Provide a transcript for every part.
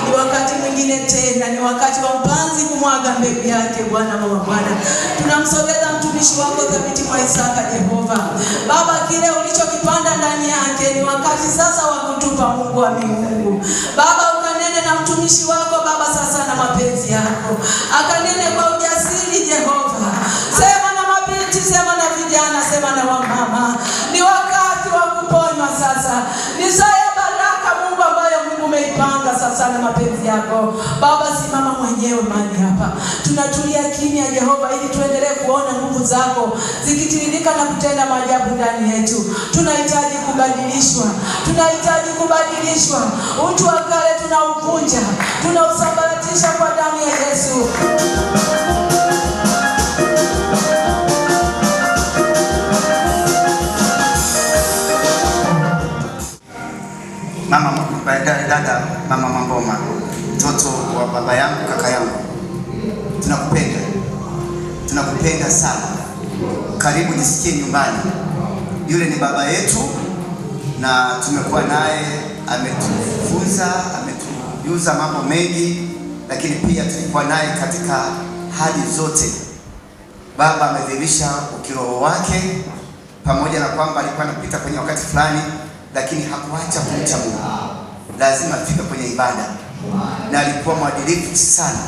Ni wakati mwingine tena, ni wakati wa mpanzi kumwaga mbegu yake. Bwana wa Bwana, tunamsogeza mtumishi wako thabiti kwa Isaka. Jehova Baba, kile ulichokipanda ndani yake ni wakati sasa wa kutupa. Mungu wa miungu Baba, ukanene na mtumishi wako Baba sasa na mapenzi yako, akanene kwa ujasiri. Jehova, sema na mabinti, sema na vijana, sema na wamama. Ni wakati wa kuponywa sasa, ni saa ya baraka Mungu ambayo Mungu umeipanga sasa na mapenzi yako. Baba, simama mwenyewe mahali hapa, tunatulia kimya Jehova, ili tuendelee kuona nguvu zako zikitiririka na kutenda maajabu ndani yetu. Tunahitaji kubadilishwa, tunahitaji kubadilishwa. Utu wa kale tunauvunja, tunausambaratisha kwa damu ya Yesu. Mama dada, mama Mangoma, mtoto wa baba yangu, kaka yangu, tunakupenda sana. Karibu, jisikie nyumbani. Yule ni baba yetu na tumekuwa naye, ametufunza, ametujuza mambo mengi, lakini pia tulikuwa naye katika hali zote. Baba amedhihirisha ukiroho wake, pamoja na kwamba alikuwa anapita kwenye wakati fulani, lakini hakuacha kumcha Mungu. Lazima afike kwenye ibada, na alikuwa mwadilifu sana.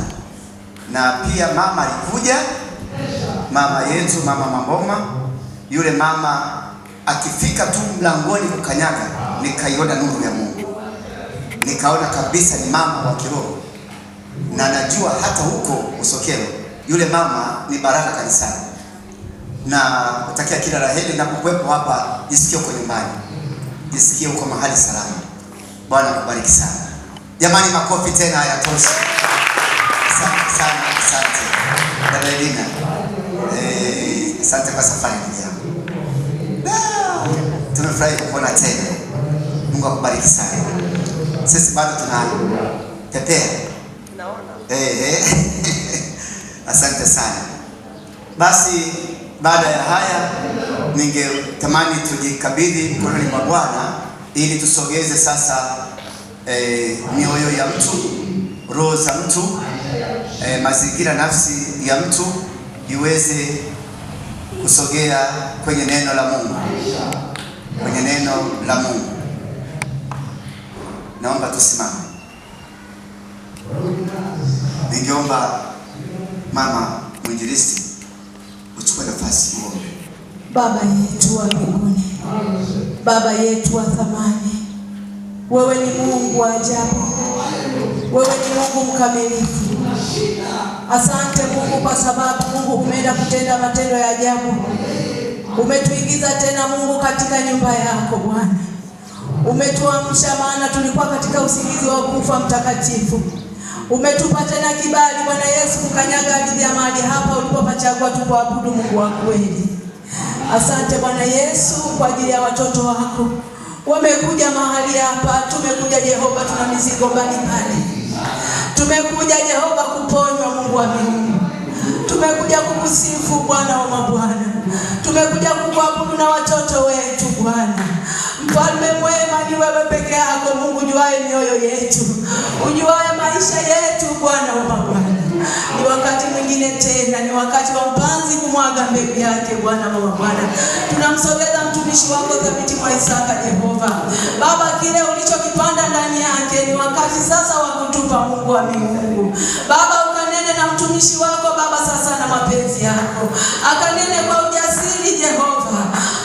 Na pia mama alikuja, mama yetu, mama Mangoma. Yule mama akifika tu mlangoni kukanyaga, nikaiona nuru ya Mungu, nikaona kabisa ni mama wa kiroho, na najua hata huko Usokelo yule mama ni baraka kanisani. Na kutakia kila la heri napokuwepo hapa, jisikie uko nyumbani, jisikie uko mahali salama. Bwana kubariki sana. Jamani, makofi tena hayatoshi. Asante sana, asante. Dada Elina, asante kwa safari njema. Tumefurahi kukuona tena. Mungu akubariki sana. Sisi bado tunapepea. Naona. Asante sana. Basi baada ya haya, ningetamani tujikabidhi mkononi mwa Bwana ili tusogeze sasa mioyo ya mtu, roho za mtu, mazingira, nafsi ya mtu iweze kusogea kwenye neno la Mungu, kwenye neno la Mungu. Naomba tusimame. Ningeomba mama mwinjilisti uchukue nafasi uombe. Baba yetu wa mbinguni, Baba yetu wa thamani, wewe ni Mungu wa ajabu, wewe ni Mungu mkamilifu. Asante Mungu kwa sababu Mungu umeenda kutenda matendo ya ajabu. Umetuingiza tena Mungu katika nyumba yako Bwana. Umetuamsha, maana tulikuwa katika usingizi wa kufa mtakatifu. Umetupa tena kibali Bwana Yesu kukanyaga ardhi ya mahali hapa ulipopachagua tukuabudu Mungu wa kweli. Asante Bwana Yesu kwa ajili ya watoto wako. Wamekuja mahali hapa, tumekuja Jehova, tuna mizigo mbalimbali. Tumekuja Jehova kuponywa Mungu wa mbinguni. Tumekuja kukusifu Bwana wa mabwana. Tumekuja kukuabudu na watoto wetu Bwana. Mfalme mwema ni wewe peke yako Mungu, juaye mioyo yetu, ujuaye maisha yetu Bwana wa mabwana. Ni wakati mwingine tena, ni wakati wa mpanzi kumwaga mbegu yake Bwana wa mabwana. Tunamsogeza mtumishi wako thabiti kwa Isaka. Jehova Baba, kile ulichokipanda ndani yake ni wakati sasa wa kutupa. Mungu wa miungu Baba, ukanene na mtumishi wako Baba sasa na mapenzi yako, akanene kwa ujasiri Jehova,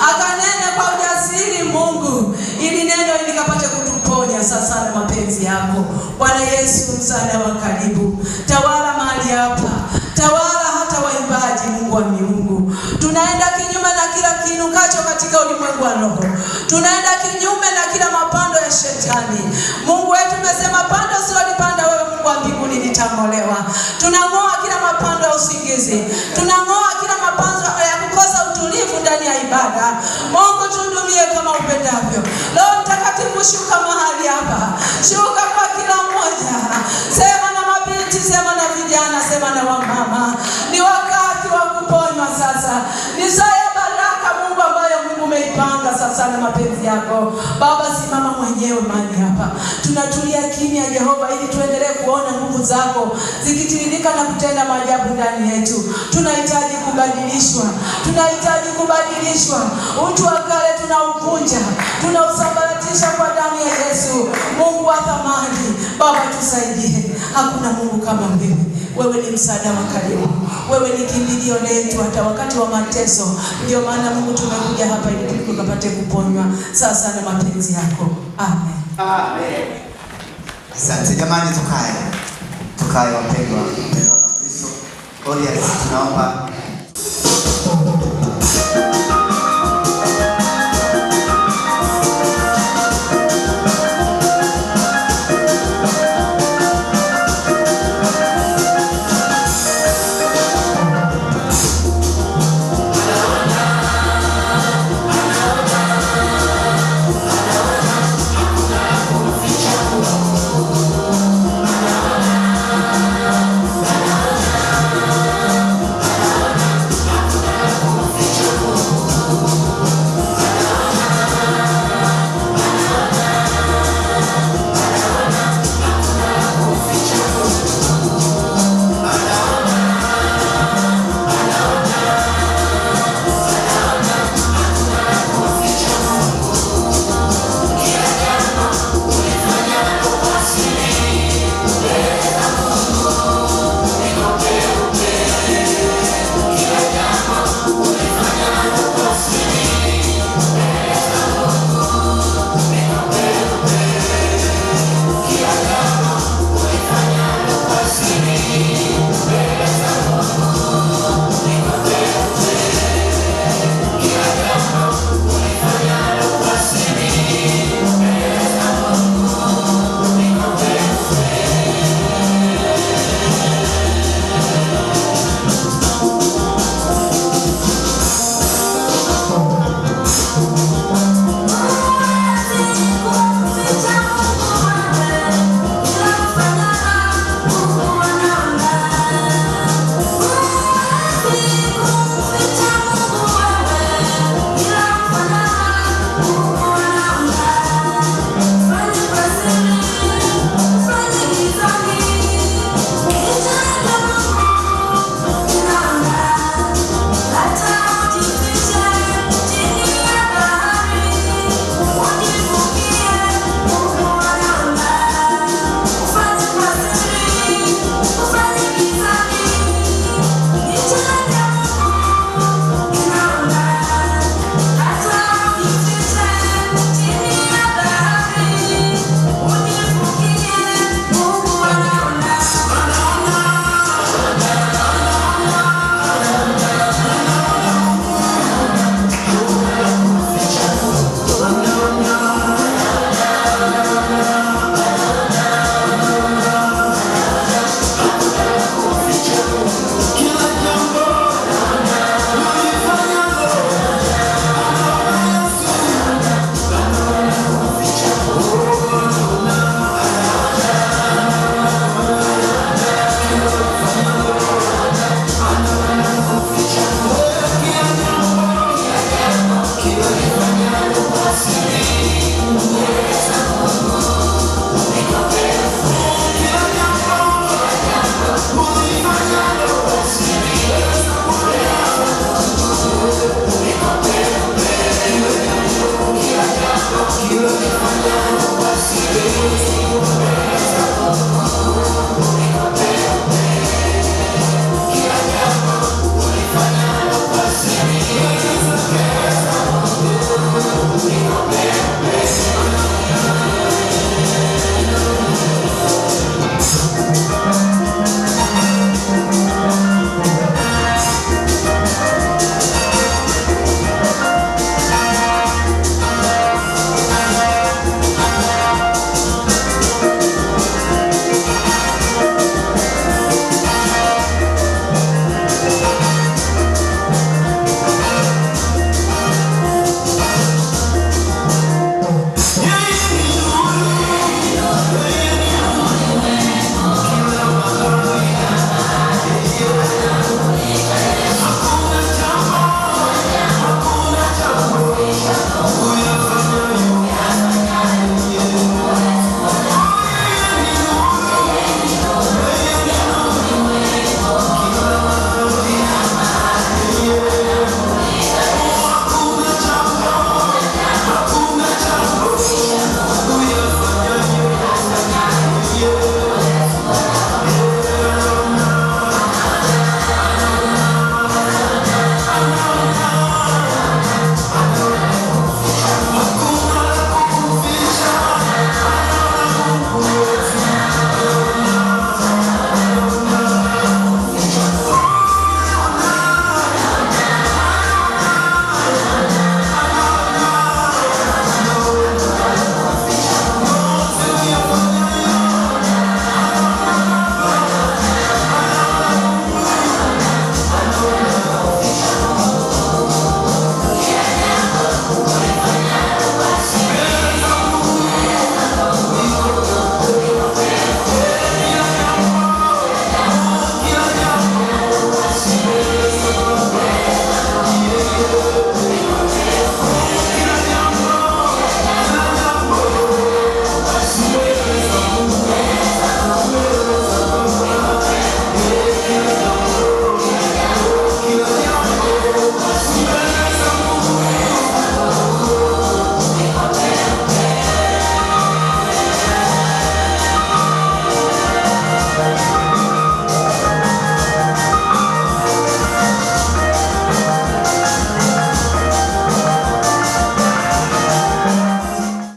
akanene kwa ujasiri Mungu, ili neno likapate kutuponya sasa na mapenzi yako. Bwana Yesu, msaada wa karibu, tawala mahali hapa, tawala hata waimbaji Mungu wa miungu. Tunaenda kinyume na kila kiinukacho katika ulimwengu wa roho. Tunaenda kinyume na kila mapando ya shetani. Mungu wetu umesema pando usilolipanda wewe Mungu wa mbinguni litang'olewa. Tunang'oa kila mapando ya usingizi. Tunang'oa kila mapando ya kukosa utulivu ndani ya ibada. Mungu tuhudumie kama upendavyo. Roho Mtakatifu shuka mahali hapa. Shuka kwa kila mmoja. Sema na mabinti, sema na vijana, sema na wamama. Ni wakati wa kuponywa sasa. Ni saa ya baraka Mungu ambayo Mungu umeipanga sasa sana mapenzi yako. Baba, simama mwenyewe mahali hapa. Tunatulia kimya Jehova, ili tuendelee kuona nguvu zako zikitiririka na kutenda maajabu ndani yetu. Tunahitaji kubadilishwa. Tunahitaji kubadilishwa. Utu wa kale tunauvunja, tunausambaratisha kwa damu ya Yesu. Mungu wa thamani, Baba tusaidie. Hakuna Mungu kama wewe. Wewe ni msaada wa karibu. Wewe ni kimbilio letu hata wakati wa mateso. Ndio maana Mungu tumekuja hapa ili tukapate kuponywa sasa na mapenzi yako. Amen. Amen. Asante jamani, tukae wapendwa. Kristo. Tunaomba